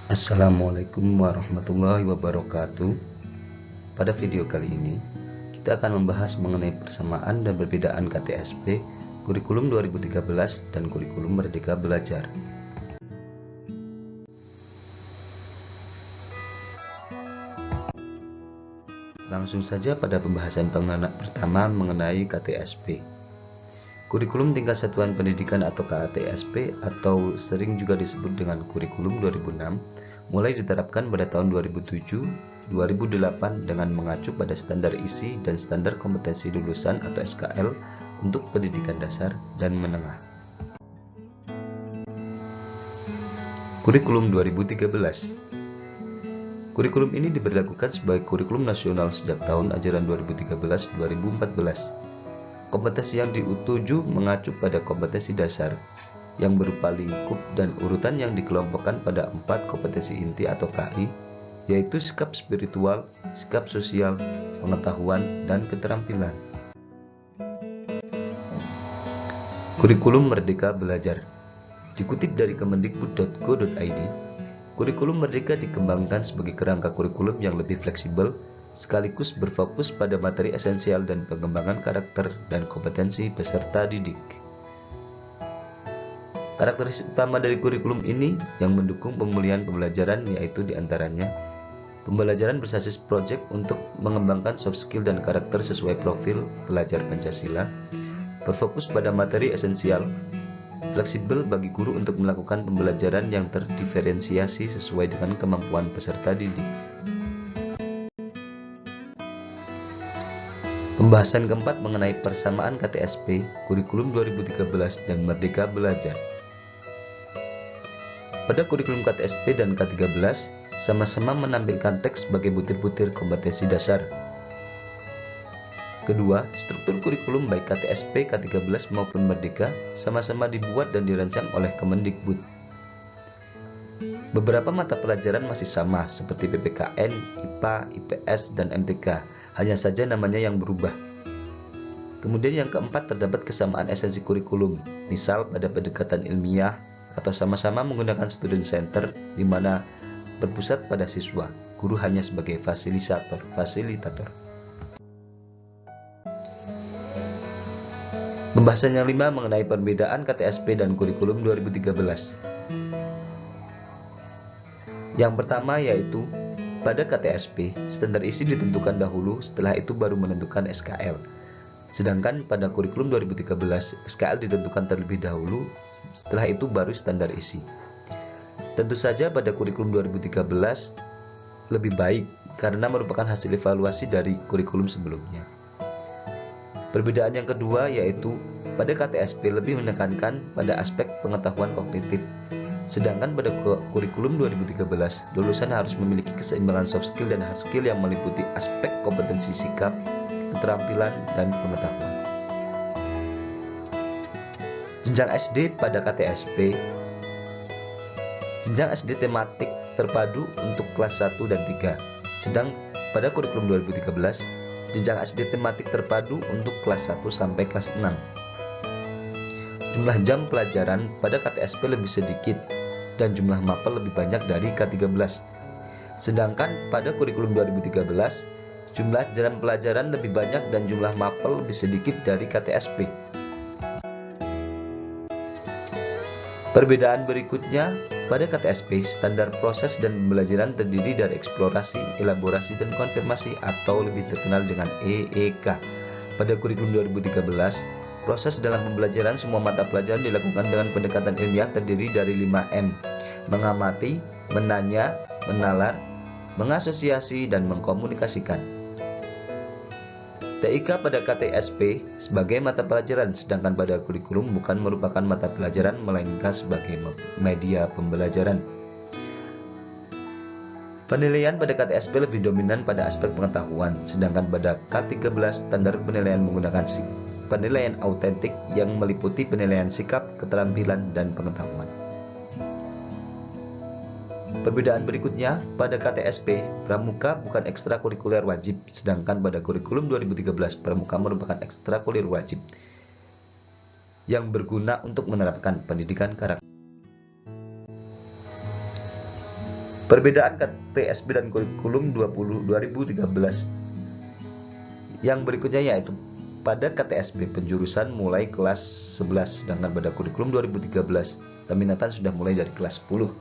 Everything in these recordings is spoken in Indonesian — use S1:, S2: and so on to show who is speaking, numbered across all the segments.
S1: Assalamualaikum warahmatullahi wabarakatuh. Pada video kali ini kita akan membahas mengenai persamaan dan perbedaan KTSP, kurikulum 2013 dan kurikulum Merdeka Belajar. Langsung saja pada pembahasan pertama mengenai KTSP. Kurikulum tingkat satuan pendidikan atau KTSP atau sering juga disebut dengan kurikulum 2006 mulai diterapkan pada tahun 2007-2008 dengan mengacu pada standar isi dan standar kompetensi lulusan atau SKL untuk pendidikan dasar dan menengah. Kurikulum 2013. Kurikulum ini diberlakukan sebagai kurikulum nasional sejak tahun ajaran 2013-2014. Kompetensi yang dituju mengacu pada kompetensi dasar yang berupa lingkup dan urutan yang dikelompokkan pada 4 kompetensi inti atau KI, yaitu sikap spiritual, sikap sosial, pengetahuan, dan keterampilan. Kurikulum Merdeka Belajar. Dikutip dari kemendikbud.go.id, kurikulum Merdeka dikembangkan sebagai kerangka kurikulum yang lebih fleksibel, sekaligus berfokus pada materi esensial dan pengembangan karakter dan kompetensi peserta didik. Karakteristik utama dari kurikulum ini yang mendukung pemulihan pembelajaran yaitu diantaranya pembelajaran berbasis proyek untuk mengembangkan soft skill dan karakter sesuai profil pelajar Pancasila, berfokus pada materi esensial, fleksibel bagi guru untuk melakukan pembelajaran yang terdiferensiasi sesuai dengan kemampuan peserta didik. Pembahasan keempat mengenai persamaan KTSP, kurikulum 2013 dan Merdeka Belajar. Pada kurikulum KTSP dan K13, sama-sama menampilkan teks sebagai butir-butir kompetensi dasar. Kedua, struktur kurikulum baik KTSP, K13 maupun Merdeka sama-sama dibuat dan dirancang oleh Kemendikbud. Beberapa mata pelajaran masih sama seperti PPKN, IPA, IPS, dan MTK, hanya saja namanya yang berubah. Kemudian yang keempat terdapat kesamaan esensi kurikulum, misal pada pendekatan ilmiah atau sama-sama menggunakan student center di mana berpusat pada siswa, guru hanya sebagai fasilitator. Pembahasan yang 5 mengenai perbedaan KTSP dan kurikulum 2013. Yang pertama yaitu pada KTSP, standar isi ditentukan dahulu, setelah itu baru menentukan SKL. Sedangkan pada kurikulum 2013, SKL ditentukan terlebih dahulu, setelah itu baru standar isi. Tentu saja pada kurikulum 2013 lebih baik karena merupakan hasil evaluasi dari kurikulum sebelumnya. Perbedaan yang kedua yaitu pada KTSP lebih menekankan pada aspek pengetahuan kognitif. Sedangkan pada kurikulum 2013, lulusan harus memiliki keseimbangan soft skill dan hard skill yang meliputi aspek kompetensi sikap, keterampilan, dan pengetahuan. Jenjang SD pada KTSP. Jenjang SD tematik terpadu untuk kelas 1 dan 3. Sedang pada kurikulum 2013, jenjang SD tematik terpadu untuk kelas 1 sampai kelas 6. Jumlah jam pelajaran pada KTSP lebih sedikit dan jumlah mapel lebih banyak dari K13. Sedangkan pada kurikulum 2013, jumlah jam pelajaran lebih banyak dan jumlah mapel lebih sedikit dari KTSP. Perbedaan berikutnya, pada KTSP, standar proses dan pembelajaran terdiri dari eksplorasi, elaborasi, dan konfirmasi atau lebih terkenal dengan EEK. Pada kurikulum 2013, proses dalam pembelajaran semua mata pelajaran dilakukan dengan pendekatan ilmiah terdiri dari 5M, mengamati, menanya, menalar, mengasosiasi, dan mengkomunikasikan. TIK pada KTSP sebagai mata pelajaran, sedangkan pada kurikulum bukan merupakan mata pelajaran melainkan sebagai media pembelajaran. Penilaian pada KTSP lebih dominan pada aspek pengetahuan, sedangkan pada K13 standar penilaian menggunakan penilaian autentik yang meliputi penilaian sikap, keterampilan, dan pengetahuan. Perbedaan berikutnya, pada KTSP, pramuka bukan ekstrakurikuler wajib, sedangkan pada kurikulum 2013, pramuka merupakan ekstrakurikuler wajib yang berguna untuk menerapkan pendidikan karakter. Perbedaan KTSP dan kurikulum 2013 yang berikutnya yaitu pada KTSP penjurusan mulai kelas 11, sedangkan pada kurikulum 2013 peminatan sudah mulai dari kelas 10.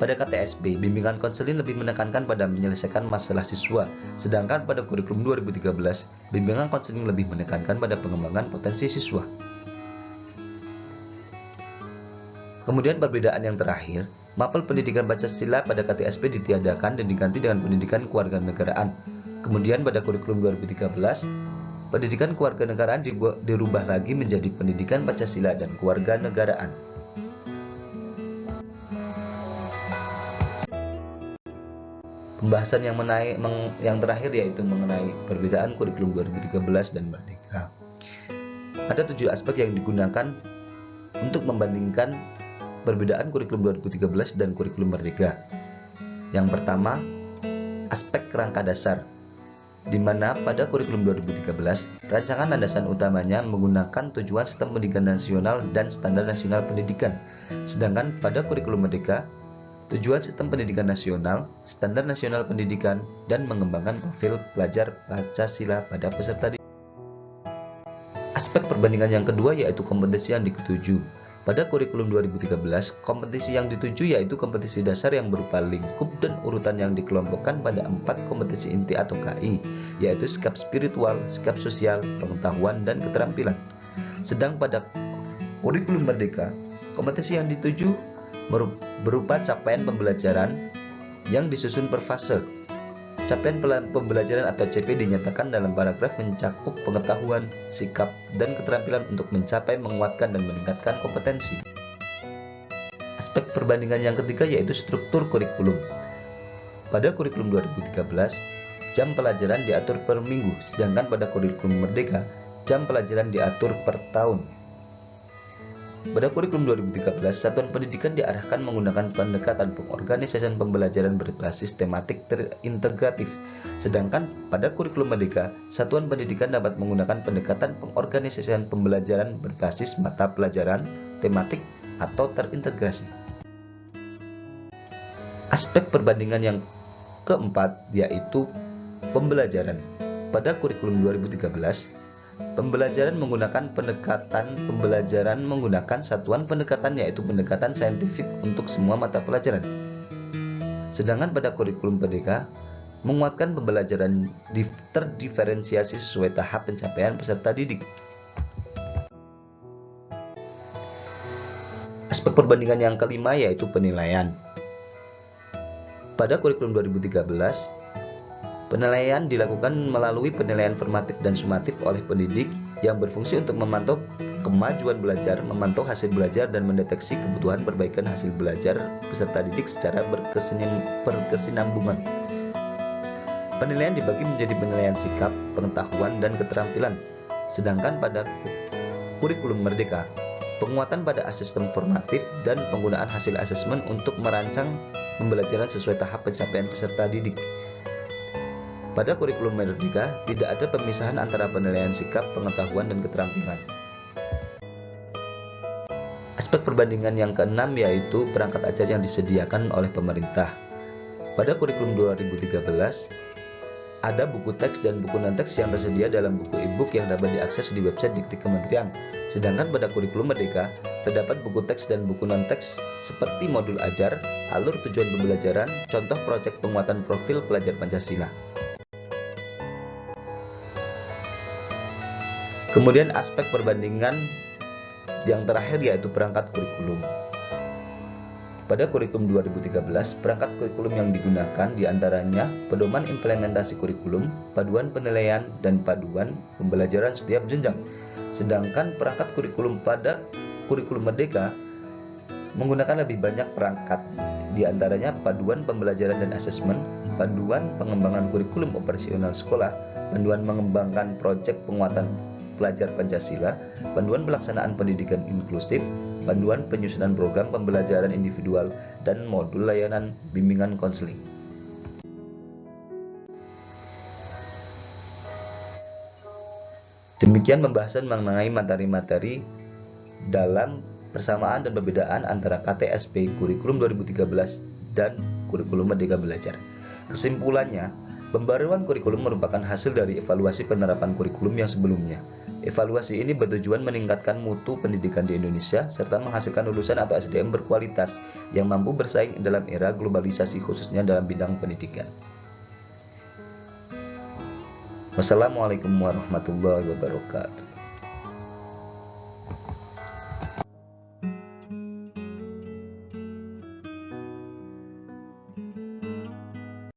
S1: Pada KTSP, bimbingan konseling lebih menekankan pada menyelesaikan masalah siswa, sedangkan pada kurikulum 2013, bimbingan konseling lebih menekankan pada pengembangan potensi siswa. Kemudian perbedaan yang terakhir, mapel pendidikan Pancasila pada KTSP ditiadakan dan diganti dengan pendidikan kewarganegaraan. Kemudian pada kurikulum 2013, pendidikan kewarganegaraan dirubah lagi menjadi pendidikan Pancasila dan kewarganegaraan. Pembahasan yang terakhir yaitu mengenai perbedaan kurikulum 2013 dan Merdeka. Ada 7 aspek yang digunakan untuk membandingkan perbedaan kurikulum 2013 dan kurikulum Merdeka. Yang pertama, aspek kerangka dasar, di mana pada kurikulum 2013, rancangan landasan utamanya menggunakan tujuan sistem pendidikan nasional dan standar nasional pendidikan. Sedangkan pada kurikulum Merdeka, tujuan sistem pendidikan nasional, standar nasional pendidikan, dan mengembangkan profil pelajar Pancasila pada peserta didik. Aspek perbandingan yang kedua yaitu kompetensi yang dituju. Pada kurikulum 2013, kompetisi yang dituju yaitu kompetisi dasar yang berupa lingkup dan urutan yang dikelompokkan pada 4 kompetisi inti atau KI, yaitu sikap spiritual, sikap sosial, pengetahuan, dan keterampilan. Sedang pada kurikulum Merdeka, kompetisi yang dituju berupa capaian pembelajaran yang disusun per fase. Capaian pembelajaran atau CP dinyatakan dalam paragraf mencakup pengetahuan, sikap, dan keterampilan untuk mencapai, menguatkan, dan meningkatkan kompetensi. Aspek perbandingan yang ketiga yaitu struktur kurikulum. Pada kurikulum 2013, jam pelajaran diatur per minggu, sedangkan pada kurikulum Merdeka, jam pelajaran diatur per tahun. Pada kurikulum 2013, satuan pendidikan diarahkan menggunakan pendekatan pengorganisasian pembelajaran berbasis tematik terintegratif. Sedangkan pada kurikulum Merdeka, satuan pendidikan dapat menggunakan pendekatan pengorganisasian pembelajaran berbasis mata pelajaran, tematik, atau terintegrasi. Aspek perbandingan yang keempat yaitu pembelajaran. Pada kurikulum 2013, pembelajaran menggunakan satuan pendekatan yaitu pendekatan saintifik untuk semua mata pelajaran. Sedangkan pada kurikulum Merdeka menguatkan pembelajaran terdiferensiasi sesuai tahap pencapaian peserta didik. Aspek perbandingan yang kelima yaitu penilaian. Pada kurikulum 2013, penilaian dilakukan melalui penilaian formatif dan sumatif oleh pendidik yang berfungsi untuk memantau kemajuan belajar, memantau hasil belajar, dan mendeteksi kebutuhan perbaikan hasil belajar peserta didik secara berkesinambungan. Penilaian dibagi menjadi penilaian sikap, pengetahuan, dan keterampilan. Sedangkan pada kurikulum Merdeka, penguatan pada asesmen formatif dan penggunaan hasil asesmen untuk merancang pembelajaran sesuai tahap pencapaian peserta didik. Pada kurikulum Merdeka, tidak ada pemisahan antara penilaian sikap, pengetahuan, dan keterampilan. Aspek perbandingan yang keenam yaitu perangkat ajar yang disediakan oleh pemerintah. Pada kurikulum 2013, ada buku teks dan buku non-teks yang tersedia dalam buku e-book yang dapat diakses di website Dikti Kementerian. Sedangkan pada kurikulum Merdeka, terdapat buku teks dan buku non-teks seperti modul ajar, alur tujuan pembelajaran, contoh proyek penguatan profil pelajar Pancasila. Kemudian aspek perbandingan yang terakhir yaitu perangkat kurikulum. Pada kurikulum 2013, perangkat kurikulum yang digunakan diantaranya pedoman implementasi kurikulum, paduan penilaian, dan paduan pembelajaran setiap jenjang. Sedangkan perangkat kurikulum pada kurikulum Merdeka menggunakan lebih banyak perangkat, diantaranya paduan pembelajaran dan asesmen, panduan pengembangan kurikulum operasional sekolah, panduan mengembangkan proyek penguatan pelajar Pancasila, panduan pelaksanaan pendidikan inklusif, panduan penyusunan program pembelajaran individual, dan modul layanan bimbingan konseling. Demikian pembahasan mengenai materi-materi dalam persamaan dan perbedaan antara KTSP kurikulum 2013 dan kurikulum Merdeka Belajar. Kesimpulannya, pembaruan kurikulum merupakan hasil dari evaluasi penerapan kurikulum yang sebelumnya. Evaluasi ini bertujuan meningkatkan mutu pendidikan di Indonesia serta menghasilkan lulusan atau SDM berkualitas yang mampu bersaing dalam era globalisasi khususnya dalam bidang pendidikan. Wassalamualaikum warahmatullahi wabarakatuh.